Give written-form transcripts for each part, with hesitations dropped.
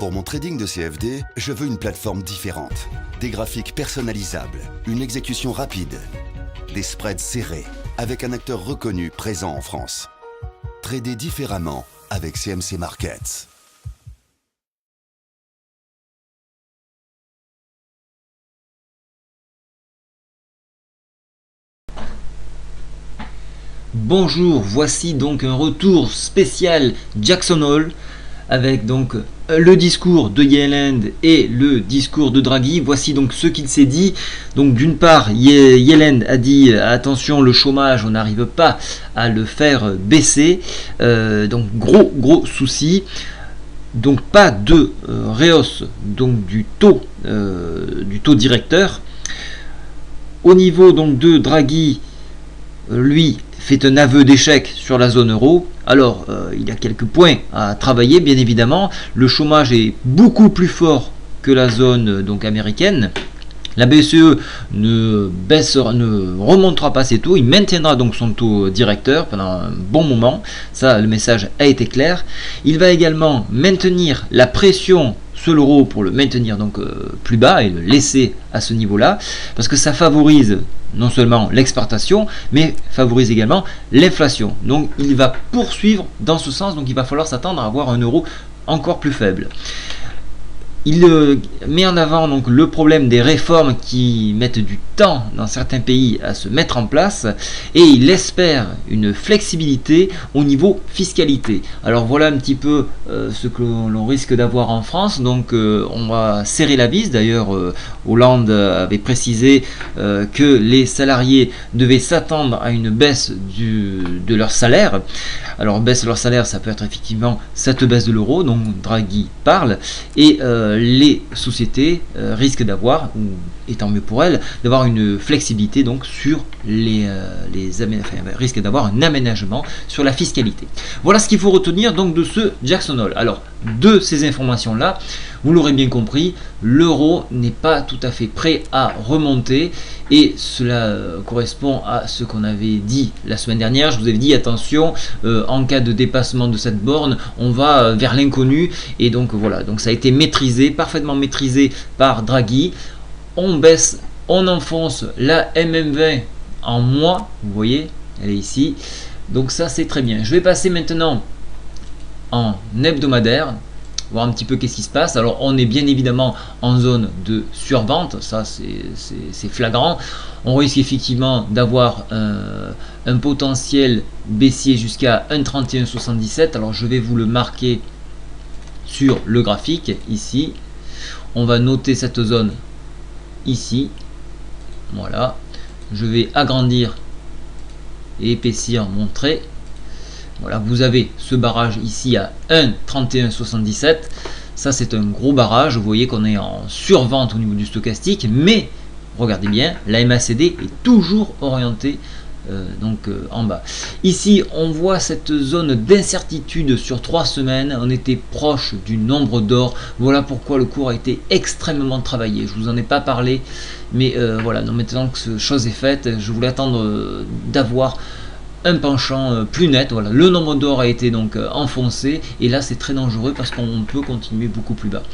Pour mon trading de CFD, je veux une plateforme différente. Des graphiques personnalisables, une exécution rapide, des spreads serrés, avec un acteur reconnu présent en France. Trader différemment avec CMC Markets. Bonjour, voici donc un retour spécial Jackson Hole avec donc le discours de Yellen et le discours de Draghi. Voici donc ce qu'il s'est dit. Donc d'une part, Yellen a dit attention, le chômage, on n'arrive pas à le faire baisser. Donc gros souci. Donc pas de rehausse donc du taux directeur. Au niveau donc de Draghi, lui fait un aveu d'échec sur la zone euro. Alors, il y a quelques points à travailler, bien évidemment. Le chômage est beaucoup plus fort que la zone donc américaine. La BCE ne remontera pas ses taux, il maintiendra donc son taux directeur pendant un bon moment. Ça, le message a été clair. Il va également maintenir la pression sur l'euro pour le maintenir donc plus bas et le laisser à ce niveau-là, parce que ça favorise non seulement l'exportation, mais favorise également l'inflation. Donc il va poursuivre dans ce sens, donc il va falloir s'attendre à avoir un euro encore plus faible. Il met en avant donc le problème des réformes qui mettent du temps dans certains pays à se mettre en place, et il espère une flexibilité au niveau fiscalité. Alors voilà un petit peu ce que l'on risque d'avoir en France. Donc on va serrer la vis. D'ailleurs Hollande avait précisé que les salariés devaient s'attendre à une baisse de leur salaire. Alors baisse de leur salaire, ça peut être effectivement cette baisse de l'euro dont Draghi parle, et les sociétés risquent d'avoir, et tant mieux pour elles, d'avoir une flexibilité donc sur risquent d'avoir un aménagement sur la fiscalité. Voilà ce qu'il faut retenir donc de ce Jackson Hole. Alors de ces informations là, vous l'aurez bien compris, l'euro n'est pas tout à fait prêt à remonter, et cela correspond à ce qu'on avait dit la semaine dernière. Je vous avais dit attention, en cas de dépassement de cette borne, on va vers l'inconnu, et donc voilà, donc ça a été maîtrisé, parfaitement maîtrisé par Draghi. On baisse, on enfonce la MM20 en mois, vous voyez, elle est ici, donc ça c'est très bien. Je vais passer maintenant en hebdomadaire, voir un petit peu qu'est-ce qui se passe. Alors on est bien évidemment en zone de survente, ça c'est flagrant. On risque effectivement d'avoir un potentiel baissier jusqu'à 1,3177. alors je vais vous le marquer sur le graphique ici. On va noter cette zone ici, voilà. Je vais agrandir et épaissir mon trait. Voilà, vous avez ce barrage ici à 1,3177. Ça c'est un gros barrage. Vous voyez qu'on est en survente au niveau du stochastique, mais regardez bien, la MACD est toujours orientée en bas. Ici on voit cette zone d'incertitude sur 3 semaines. On était proche du nombre d'or. Voilà pourquoi le cours a été extrêmement travaillé. Je vous en ai pas parlé, mais voilà, donc maintenant que cette chose est faite, je voulais attendre d'avoir un penchant plus net. Voilà, le nombre d'or a été donc enfoncé, et là c'est très dangereux parce qu'on peut continuer beaucoup plus bas.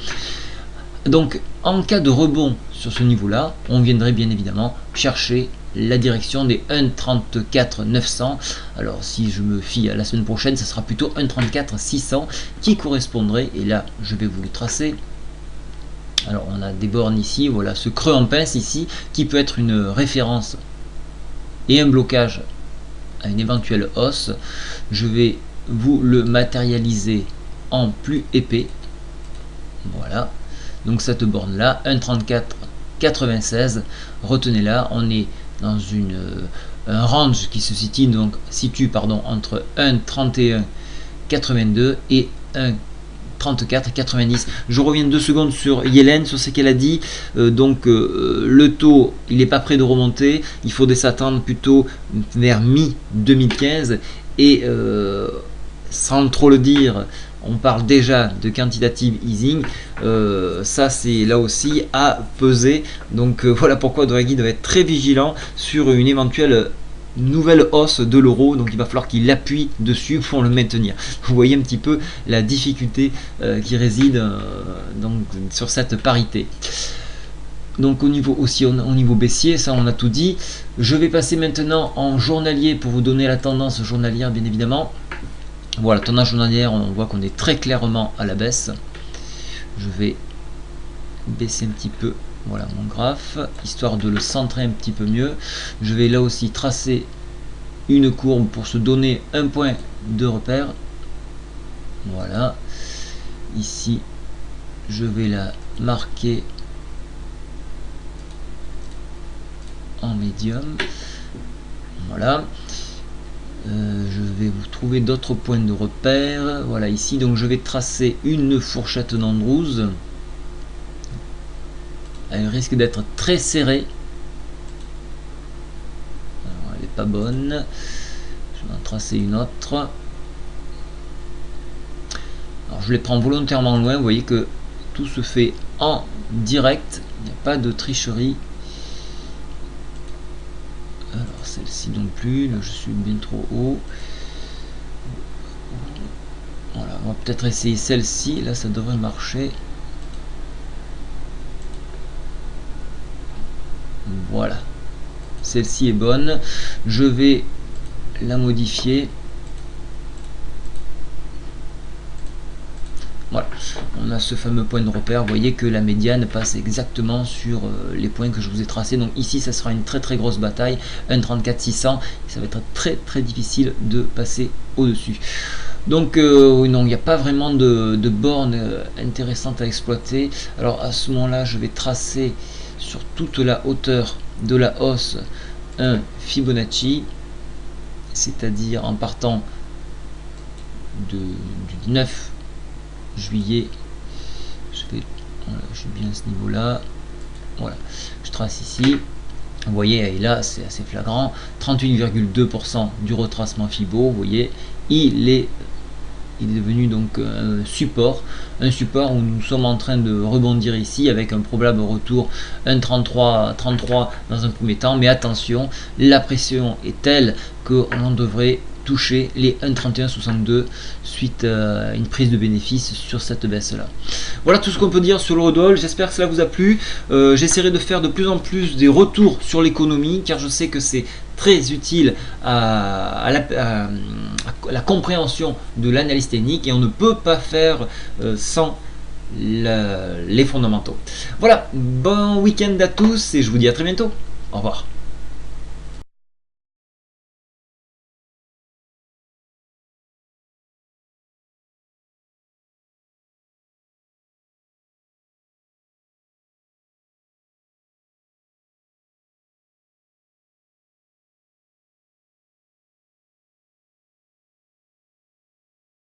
Donc en cas de rebond sur ce niveau là, on viendrait bien évidemment chercher la direction des 1,34 900. Alors si je me fie à la semaine prochaine, ça sera plutôt 1,34 600 qui correspondrait, et là je vais vous le tracer. Alors on a des bornes ici, voilà, ce creux en pince ici qui peut être une référence et un blocage à une éventuelle hausse. Je vais vous le matérialiser en plus épais. Voilà, donc cette borne là, 1,34,96, retenez là, on est dans un range qui se situe entre 1,31,82 et 1,34,90. Je reviens 2 secondes sur Yellen, sur ce qu'elle a dit. Le taux, il n'est pas prêt de remonter. Il faudrait s'attendre plutôt vers mi-2015. Et sans trop le dire, on parle déjà de quantitative easing. Ça c'est là aussi à peser. Donc voilà pourquoi Draghi doit être très vigilant sur une éventuelle nouvelle hausse de l'euro. Donc il va falloir qu'il appuie dessus pour le maintenir. Vous voyez un petit peu la difficulté qui réside donc sur cette parité. Donc au niveau aussi, au niveau baissier, ça on a tout dit. Je vais passer maintenant en journalier pour vous donner la tendance journalière, bien évidemment. Voilà, tendance journalière, on voit qu'on est très clairement à la baisse. Je vais baisser un petit peu, voilà, mon graphe, histoire de le centrer un petit peu mieux. Je vais là aussi tracer une courbe pour se donner un point de repère. Voilà, ici je vais la marquer en médium. Voilà, je vais vous trouver d'autres points de repère. Voilà, ici donc je vais tracer une fourchette d'Andrews. Elle risque d'être très serrée. Alors, elle n'est pas bonne. Je vais en tracer une autre. Alors je les prends volontairement loin. Vous voyez que tout se fait en direct. Il n'y a pas de tricherie. Alors celle-ci non plus. Là je suis bien trop haut. Voilà, on va peut-être essayer celle-ci. Là ça devrait marcher. Voilà, celle-ci est bonne. Je vais la modifier. Voilà, on a ce fameux point de repère. Vous voyez que la médiane passe exactement sur les points que je vous ai tracés. Donc ici, ça sera une très très grosse bataille. 1,34 600. Ça va être très très difficile de passer au-dessus. Donc non, il n'y a pas vraiment de borne intéressante à exploiter. Alors à ce moment-là, je vais tracer sur toute la hauteur de la hausse un Fibonacci, c'est-à-dire en partant du 9 juillet. Voilà, je suis bien à ce niveau là. Voilà, je trace ici. Vous voyez, et là c'est assez flagrant, 38,2% du retracement Fibo. Vous voyez, il est devenu donc un support où nous sommes en train de rebondir ici avec un probable retour 1,33 dans un premier temps, mais attention, la pression est telle que l'on devrait toucher les 1,3162 suite à une prise de bénéfice sur cette baisse là. Voilà tout ce qu'on peut dire sur l'eurodoll. J'espère que cela vous a plu. J'essaierai de faire de plus en plus des retours sur l'économie, car je sais que c'est très utile à la compréhension de l'analyse technique, et on ne peut pas faire sans les fondamentaux. Voilà, bon week-end à tous et je vous dis à très bientôt. Au revoir.